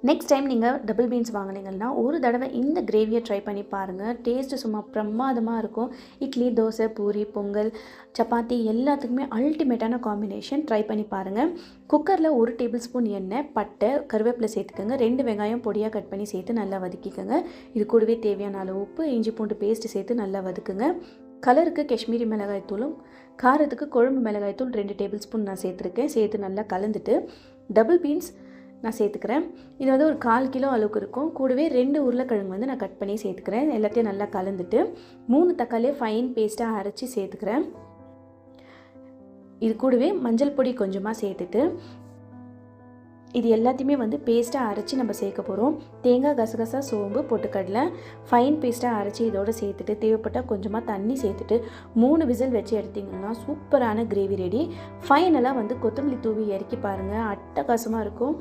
Next time நீங்கள் double beans வாங்கினீங்கன்னா ஒரு தடவை இந்த கிரேவியை ட்ரை பண்ணி பாருங்கள். டேஸ்ட்டு சும்மா பிரமாதமாக இருக்கும். இட்லி, தோசை, பூரி, பொங்கல், சப்பாத்தி எல்லாத்துக்குமே அல்டிமேட்டான காம்பினேஷன். ட்ரை பண்ணி பாருங்கள். குக்கரில் 1 டேபிள் ஸ்பூன் எண்ணெய், பட்டை, கருவேப்பிலை சேர்த்துக்கோங்க. 2 வெங்காயம் பொடியாக கட் பண்ணி சேர்த்து நல்லா வதக்கிக்கோங்க. இது கூடவே தேவையான அளவு உப்பு, இஞ்சி பூண்டு பேஸ்ட்டு சேர்த்து நல்லா வதக்குங்க. கலருக்கு காஷ்மீரி மிளகாய் தூளும், காரத்துக்கு குழம்பு மிளகாய் தூள் 2 டேபிள் ஸ்பூன் நான் சேர்த்துருக்கேன். சேர்த்து நல்லா கலந்துட்டு டபுள் பீன்ஸ் நான் சேர்த்துக்கிறேன். இது வந்து ஒரு 1/4 கிலோ அளவுக்கு இருக்கும். கூடவே 2 உருளைக்கிழங்கு வந்து நான் கட் பண்ணி சேர்த்துக்கிறேன். எல்லாத்தையும் நல்லா கலந்துட்டு 3 தக்காளியை ஃபைன் பேஸ்ட்டாக அரைச்சி சேர்த்துக்கிறேன். இது கூடவே மஞ்சள் பொடி கொஞ்சமாக சேர்த்துட்டு இது எல்லாத்தையுமே வந்து பேஸ்ட்டாக அரைச்சி நம்ம சேர்க்க போகிறோம். தேங்காய், கசகசா, சோம்பு, பொட்டுக்கடலை ஃபைன் பேஸ்ட்டாக அரைச்சி இதோடு சேர்த்துட்டு தேவைப்பட்டால் கொஞ்சமாக தண்ணி சேர்த்துட்டு 3 விசில் வச்சு எடுத்திங்கன்னா சூப்பரான கிரேவி ரெடி. ஃபைனலாக வந்து கொத்தமல்லி தூவி இறக்கி பாருங்கள், அட்டகாசமாக இருக்கும்.